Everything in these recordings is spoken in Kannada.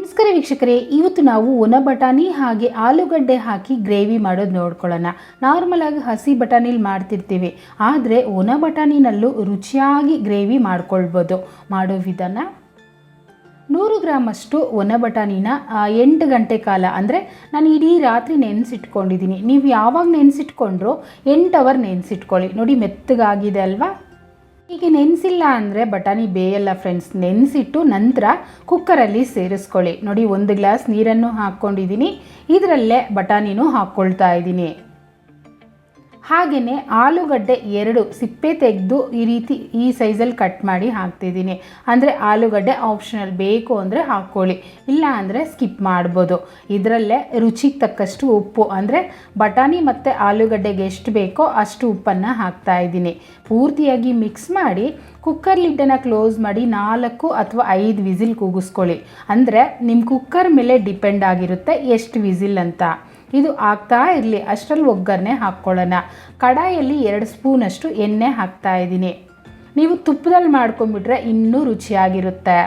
ನಮಸ್ಕಾರ ವೀಕ್ಷಕರೇ, ಇವತ್ತು ನಾವು ಒಣ ಬಟಾಣಿ ಹಾಗೆ ಆಲೂಗಡ್ಡೆ ಹಾಕಿ ಗ್ರೇವಿ ಮಾಡೋದು ನೋಡ್ಕೊಳ್ಳೋಣ. ನಾರ್ಮಲ್ ಆಗಿ ಹಸಿ ಬಟಾಣಿಲಿ ಮಾಡ್ತಿರ್ತೀವಿ, ಆದರೆ ಒಣ ಬಟಾಣಿನಲ್ಲೂ ರುಚಿಯಾಗಿ ಗ್ರೇವಿ ಮಾಡ್ಕೊಳ್ಬೋದು. ಮಾಡೋ ವಿಧಾನ: 100 ಗ್ರಾಮಷ್ಟು ಒಣ ಬಟಾಣಿನ 8 ಗಂಟೆ ಕಾಲ, ಅಂದರೆ ನಾನು ಇಡೀ ರಾತ್ರಿ ನೆನೆಸಿಟ್ಕೊಂಡಿದ್ದೀನಿ. ನೀವು ಯಾವಾಗ ನೆನೆಸಿಟ್ಕೊಂಡ್ರು 8 ಅವರ್ ನೆನೆಸಿಟ್ಕೊಳ್ಳಿ. ನೋಡಿ, ಮೆತ್ತಗಾಗಿದೆ ಅಲ್ವಾ? ಹೀಗೆ ನೆನೆಸಿಲ್ಲ ಅಂದರೆ ಬಟಾಣಿ ಬೇಯಲ್ಲ ಫ್ರೆಂಡ್ಸ್. ನೆನೆಸಿಟ್ಟು ನಂತರ ಕುಕ್ಕರಲ್ಲಿ ಸೇರಿಸ್ಕೊಳ್ಳಿ. ನೋಡಿ, 1 ಗ್ಲಾಸ್ ನೀರನ್ನು ಹಾಕ್ಕೊಂಡಿದ್ದೀನಿ. ಇದರಲ್ಲೇ ಬಟಾಣಿನೂ ಹಾಕ್ಕೊಳ್ತಾ ಇದ್ದೀನಿ. ಹಾಗೆಯೇ ಆಲೂಗಡ್ಡೆ 2 ಸಿಪ್ಪೆ ತೆಗೆದು ಈ ಸೈಜಲ್ಲಿ ಕಟ್ ಮಾಡಿ ಹಾಕ್ತಿದ್ದೀನಿ. ಅಂದರೆ ಆಲೂಗಡ್ಡೆ ಆಪ್ಷನಲ್, ಬೇಕು ಅಂದರೆ ಹಾಕ್ಕೊಳ್ಳಿ, ಇಲ್ಲ ಅಂದರೆ ಸ್ಕಿಪ್ ಮಾಡ್ಬೋದು. ಇದರಲ್ಲೇ ರುಚಿಗೆ ತಕ್ಕಷ್ಟು ಉಪ್ಪು, ಅಂದರೆ ಬಟಾಣಿ ಮತ್ತು ಆಲೂಗಡ್ಡೆಗೆ ಎಷ್ಟು ಬೇಕೋ ಅಷ್ಟು ಉಪ್ಪನ್ನು ಹಾಕ್ತಾಯಿದ್ದೀನಿ. ಪೂರ್ತಿಯಾಗಿ ಮಿಕ್ಸ್ ಮಾಡಿ ಕುಕ್ಕರ್ ಲಿಡ್ಡನ್ನು ಕ್ಲೋಸ್ ಮಾಡಿ 4 ಅಥವಾ 5 ವಿಸಿಲ್ ಕೂಗಿಸ್ಕೊಳ್ಳಿ. ಅಂದರೆ ನಿಮ್ಮ ಕುಕ್ಕರ್ ಮೇಲೆ ಡಿಪೆಂಡ್ ಆಗಿರುತ್ತೆ ಎಷ್ಟು ವಿಸಿಲ್ ಅಂತ. ಇದು ಆಗ್ತಾ ಇರಲಿ, ಅಷ್ಟರಲ್ಲಿ ಒಗ್ಗರಣೆ ಹಾಕ್ಕೊಳ್ಳೋಣ. ಕಡಾಯಲ್ಲಿ 2 ಸ್ಪೂನಷ್ಟು ಎಣ್ಣೆ ಹಾಕ್ತಾ ಇದ್ದೀನಿ. ನೀವು ತುಪ್ಪದಲ್ಲಿ ಮಾಡ್ಕೊಂಡ್ಬಿಟ್ರೆ ಇನ್ನೂ ರುಚಿಯಾಗಿರುತ್ತೆ.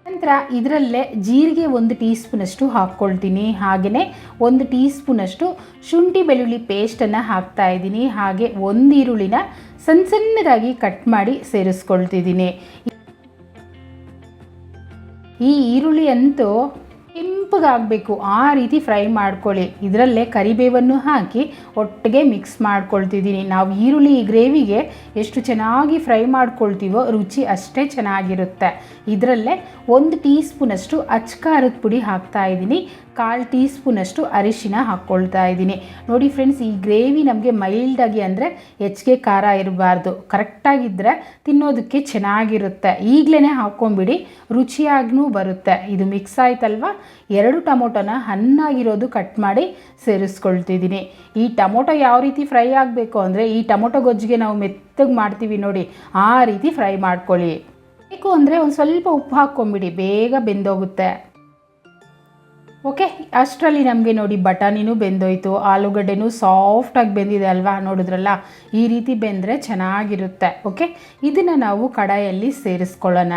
ನಂತರ ಇದರಲ್ಲೇ ಜೀರಿಗೆ 1 ಟೀ ಸ್ಪೂನಷ್ಟು ಹಾಕ್ಕೊಳ್ತೀನಿ. ಹಾಗೆಯೇ 1 ಟೀ ಸ್ಪೂನಷ್ಟು ಶುಂಠಿ ಬೆಳ್ಳುಳ್ಳಿ ಪೇಸ್ಟನ್ನು ಹಾಕ್ತಾ ಇದ್ದೀನಿ. ಹಾಗೆ 1 ಈರುಳ್ಳಿನ ಸಣ್ಣದಾಗಿ ಕಟ್ ಮಾಡಿ ಸೇರಿಸ್ಕೊಳ್ತಿದ್ದೀನಿ. ಈ ಈರುಳ್ಳಿ ಅಂತೂ ಕೆಂಪಗಾಗಬೇಕು, ಆ ರೀತಿ ಫ್ರೈ ಮಾಡ್ಕೊಳ್ಳಿ. ಇದರಲ್ಲೇ ಕರಿಬೇವನ್ನು ಹಾಕಿ ಒಟ್ಟಿಗೆ ಮಿಕ್ಸ್ ಮಾಡ್ಕೊಳ್ತಿದ್ದೀನಿ. ನಾವು ಈರುಳ್ಳಿ ಗ್ರೇವಿಗೆ ಎಷ್ಟು ಚೆನ್ನಾಗಿ ಫ್ರೈ ಮಾಡ್ಕೊಳ್ತೀವೋ ರುಚಿ ಅಷ್ಟೇ ಚೆನ್ನಾಗಿರುತ್ತೆ. ಇದರಲ್ಲೇ 1 ಟೀ ಸ್ಪೂನಷ್ಟು ಅಚ್ಕಾರದ ಪುಡಿ ಹಾಕ್ತಾ ಇದ್ದೀನಿ. 1/4 ಟೀ ಸ್ಪೂನಷ್ಟು ಅರಿಶಿನ ಹಾಕ್ಕೊಳ್ತಾ ಇದ್ದೀನಿ. ನೋಡಿ ಫ್ರೆಂಡ್ಸ್, ಈ ಗ್ರೇವಿ ನಮಗೆ ಮೈಲ್ಡಾಗಿ, ಅಂದರೆ ಹೆಚ್ಚಿಗೆ ಖಾರ ಇರಬಾರ್ದು, ಕರೆಕ್ಟಾಗಿದ್ದರೆ ತಿನ್ನೋದಕ್ಕೆ ಚೆನ್ನಾಗಿರುತ್ತೆ. ಈಗಲೇ ಹಾಕ್ಕೊಂಬಿಡಿ, ರುಚಿಯಾಗೂ ಬರುತ್ತೆ. ಇದು ಮಿಕ್ಸ್ ಆಯ್ತಲ್ವ? 2 ಟೊಮೊಟೊನ ಹಣ್ಣಾಗಿರೋದು ಕಟ್ ಮಾಡಿ ಸೇರಿಸ್ಕೊಳ್ತಿದ್ದೀನಿ. ಈ ಟೊಮೊಟೊ ಯಾವ ರೀತಿ ಫ್ರೈ ಆಗಬೇಕು ಅಂದರೆ, ಈ ಟೊಮೊಟೊ ಗೊಜ್ಜಿಗೆ ನಾವು ಮೆತ್ತಗೆ ಮಾಡ್ತೀವಿ ನೋಡಿ, ಆ ರೀತಿ ಫ್ರೈ ಮಾಡ್ಕೊಳ್ಳಿ. ಬೇಕು ಅಂದರೆ ಒಂದು ಸ್ವಲ್ಪ ಉಪ್ಪು ಹಾಕ್ಕೊಂಬಿಡಿ, ಬೇಗ ಬೆಂದೋಗುತ್ತೆ. ಓಕೆ, ಅಷ್ಟರಲ್ಲಿ ನಮಗೆ ನೋಡಿ ಬಟಾಣಿನೂ ಬೆಂದೋಯ್ತು, ಆಲೂಗಡ್ಡೆನೂ ಸಾಫ್ಟಾಗಿ ಬೆಂದಿದೆ ಅಲ್ವಾ? ನೋಡಿದ್ರಲ್ಲ, ಈ ರೀತಿ ಬೆಂದರೆ ಚೆನ್ನಾಗಿರುತ್ತೆ. ಓಕೆ, ಇದನ್ನು ನಾವು ಕಡಾಯಲ್ಲಿ ಸೇರಿಸ್ಕೊಳ್ಳೋಣ.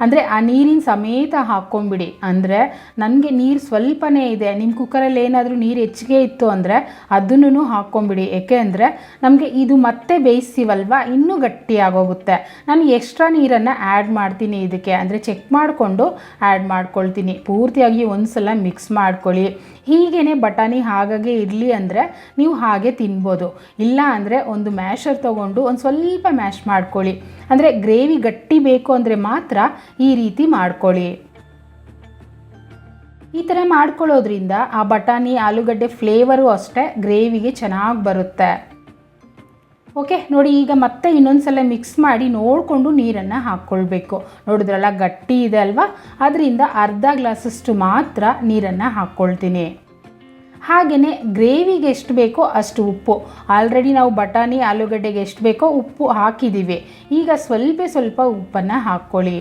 ಅಂದರೆ ಆ ನೀರಿನ ಸಮೇತ ಹಾಕ್ಕೊಂಬಿಡಿ. ಅಂದರೆ ನನಗೆ ನೀರು ಸ್ವಲ್ಪನೇ ಇದೆ, ನಿಮ್ಮ ಕುಕ್ಕರಲ್ಲಿ ಏನಾದರೂ ನೀರು ಹೆಚ್ಚಿಗೆ ಇತ್ತು ಅಂದರೆ ಅದನ್ನು ಹಾಕ್ಕೊಂಬಿಡಿ. ಏಕೆ ಅಂದರೆ ನಮಗೆ ಇದು ಮತ್ತೆ ಬೇಯಿಸ್ತೀವಲ್ವ, ಇನ್ನೂ ಗಟ್ಟಿಯಾಗೋಗುತ್ತೆ. ನಾನು ಎಕ್ಸ್ಟ್ರಾ ನೀರನ್ನು ಆ್ಯಡ್ ಮಾಡ್ತೀನಿ ಇದಕ್ಕೆ, ಅಂದರೆ ಚೆಕ್ ಮಾಡಿಕೊಂಡು ಆ್ಯಡ್ ಮಾಡ್ಕೊಳ್ತೀನಿ. ಪೂರ್ತಿಯಾಗಿ ಒಂದು ಸಲ ಮಿಕ್ಸ್ ಮಾಡ್ಕೊಳ್ಳಿ. ಹೀಗೇ ಬಟಾಣಿ ಹಾಗಾಗೆ ಇರಲಿ ಅಂದರೆ ನೀವು ಹಾಗೆ ತಿನ್ಬೋದು. ಇಲ್ಲ ಅಂದರೆ ಒಂದು ಮ್ಯಾಶರ್ ತೊಗೊಂಡು ಒಂದು ಸ್ವಲ್ಪ ಮ್ಯಾಶ್ ಮಾಡ್ಕೊಳ್ಳಿ. ಅಂದರೆ ಗ್ರೇವಿ ಗಟ್ಟಿ ಬೇಕು ಅಂದರೆ ಮಾತ್ರ ಈ ರೀತಿ ಮಾಡ್ಕೊಳ್ಳಿ. ಈ ಥರ ಮಾಡ್ಕೊಳ್ಳೋದ್ರಿಂದ ಆ ಬಟಾಣಿ ಆಲೂಗಡ್ಡೆ ಫ್ಲೇವರು ಅಷ್ಟೇ ಗ್ರೇವಿಗೆ ಚೆನ್ನಾಗಿ ಬರುತ್ತೆ. ಓಕೆ, ನೋಡಿ, ಈಗ ಮತ್ತೆ ಇನ್ನೊಂದು ಸಲ ಮಿಕ್ಸ್ ಮಾಡಿ ನೋಡಿಕೊಂಡು ನೀರನ್ನು ಹಾಕ್ಕೊಳ್ಬೇಕು. ನೋಡಿದ್ರಲ್ಲ, ಗಟ್ಟಿ ಇದೆ ಅಲ್ವಾ? ಅದರಿಂದ ಅರ್ಧ ಗ್ಲಾಸಷ್ಟು ಮಾತ್ರ ನೀರನ್ನು ಹಾಕ್ಕೊಳ್ತೀನಿ. ಹಾಗೆಯೇ ಗ್ರೇವಿಗೆ ಎಷ್ಟು ಬೇಕೋ ಅಷ್ಟು ಉಪ್ಪು, ಆಲ್ರೆಡಿ ನಾವು ಬಟಾಣಿ ಆಲೂಗಡ್ಡೆಗೆ ಎಷ್ಟು ಬೇಕೋ ಉಪ್ಪು ಹಾಕಿದ್ದೀವಿ. ಈಗ ಸ್ವಲ್ಪ ಉಪ್ಪನ್ನು ಹಾಕ್ಕೊಳ್ಳಿ.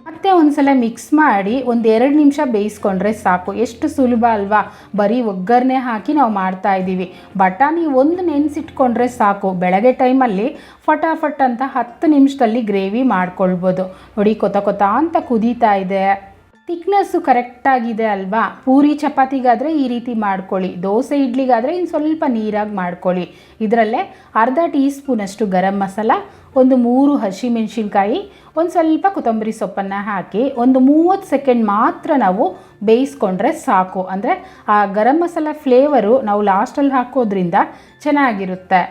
ಮತ್ತೆ ಒಂದು ಸಲ ಮಿಕ್ಸ್ ಮಾಡಿ 1-2 ನಿಮಿಷ ಬೇಯಿಸ್ಕೊಂಡ್ರೆ ಸಾಕು. ಎಷ್ಟು ಸುಲಭ ಅಲ್ವಾ? ಬರೀ ಒಗ್ಗರಣೆ ಹಾಕಿ ನಾವು ಮಾಡ್ತಾ ಇದ್ದೀವಿ. ಬಟಾಣಿ ಒಂದು ನೆನೆಸಿಟ್ಕೊಂಡ್ರೆ ಸಾಕು, ಬೆಳಗ್ಗೆ ಟೈಮಲ್ಲಿ ಫಟಾಫಟ್ ಅಂತ 10 ನಿಮಿಷದಲ್ಲಿ ಗ್ರೇವಿ ಮಾಡ್ಕೊಳ್ಬೋದು. ನೋಡಿ, ಕೊತ ಅಂತ ಕುದೀತಾ ಇದೆ. ಥಿಕ್ನೆಸ್ಸು ಕರೆಕ್ಟಾಗಿದೆ ಅಲ್ವಾ? ಪೂರಿ ಚಪಾತಿಗಾದರೆ ಈ ರೀತಿ ಮಾಡ್ಕೊಳ್ಳಿ, ದೋಸೆ ಇಡ್ಲಿಗಾದರೆ ಇನ್ನು ಸ್ವಲ್ಪ ನೀರಾಗಿ ಮಾಡ್ಕೊಳ್ಳಿ. ಇದರಲ್ಲೇ ಅರ್ಧ ಟೀ ಸ್ಪೂನಷ್ಟು ಗರಂ ಮಸಾಲ, 3 ಹಸಿಮೆಣಸಿನ್ಕಾಯಿ, ಒಂದು ಸ್ವಲ್ಪ ಕೊತ್ತಂಬರಿ ಸೊಪ್ಪನ್ನು ಹಾಕಿ 30 ಸೆಕೆಂಡ್ ಮಾತ್ರ ನಾವು ಬೇಯಿಸ್ಕೊಂಡ್ರೆ ಸಾಕು. ಅಂದರೆ ಆ ಗರಂ ಮಸಾಲ ಫ್ಲೇವರು ನಾವು ಲಾಸ್ಟಲ್ಲಿ ಹಾಕೋದ್ರಿಂದ ಚೆನ್ನಾಗಿರುತ್ತೆ.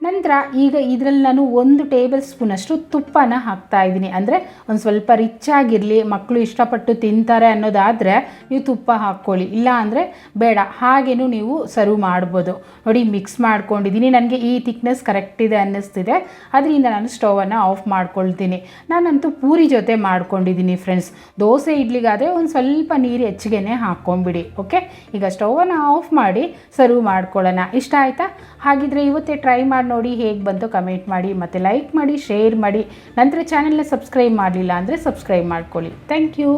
ನಂತರ ಈಗ ಇದರಲ್ಲಿ ನಾನು 1 ಟೇಬಲ್ ಸ್ಪೂನಷ್ಟು ತುಪ್ಪನ ಹಾಕ್ತಾ ಇದ್ದೀನಿ. ಅಂದರೆ ಒಂದು ಸ್ವಲ್ಪ ರಿಚ್ ಆಗಿರಲಿ, ಮಕ್ಕಳು ಇಷ್ಟಪಟ್ಟು ತಿಂತಾರೆ ಅನ್ನೋದಾದರೆ ನೀವು ತುಪ್ಪ ಹಾಕ್ಕೊಳ್ಳಿ, ಇಲ್ಲ ಅಂದರೆ ಬೇಡ, ಹಾಗೇನೂ ನೀವು ಸರ್ವ್ ಮಾಡ್ಬೋದು. ನೋಡಿ, ಮಿಕ್ಸ್ ಮಾಡ್ಕೊಂಡಿದ್ದೀನಿ. ನನಗೆ ಈ ಥಿಕ್ನೆಸ್ ಕರೆಕ್ಟ್ ಇದೆ ಅನ್ನಿಸ್ತಿದೆ, ಅದರಿಂದ ನಾನು ಸ್ಟವನ್ನು ಆಫ್ ಮಾಡ್ಕೊಳ್ತೀನಿ. ನಾನಂತೂ ಪೂರಿ ಜೊತೆ ಮಾಡ್ಕೊಂಡಿದ್ದೀನಿ ಫ್ರೆಂಡ್ಸ್. ದೋಸೆ ಇಡ್ಲಿಗಾದರೆ ಒಂದು ಸ್ವಲ್ಪ ನೀರು ಹೆಚ್ಚಿಗೆ ಹಾಕ್ಕೊಂಬಿಡಿ. ಓಕೆ, ಈಗ ಸ್ಟವನ್ನು ಆಫ್ ಮಾಡಿ ಸರ್ವ್ ಮಾಡ್ಕೊಳ್ಳೋಣ. ಇಷ್ಟ ಆಯಿತಾ? ಹಾಗಿದ್ರೆ ಇವತ್ತೇ ಟ್ರೈ ಮಾಡಿ ನೋಡಿ, ಹೇಗೆ ಬಂತು ಕಮೆಂಟ್ ಮಾಡಿ, ಮತ್ತು ಲೈಕ್ ಮಾಡಿ, ಶೇರ್ ಮಾಡಿ. ನಂತರ ಚಾನೆಲ್ನ ಸಬ್ಸ್ಕ್ರೈಬ್ ಮಾಡಲಿಲ್ಲ ಅಂದರೆ ಸಬ್ಸ್ಕ್ರೈಬ್ ಮಾಡ್ಕೊಳ್ಳಿ. Thank you.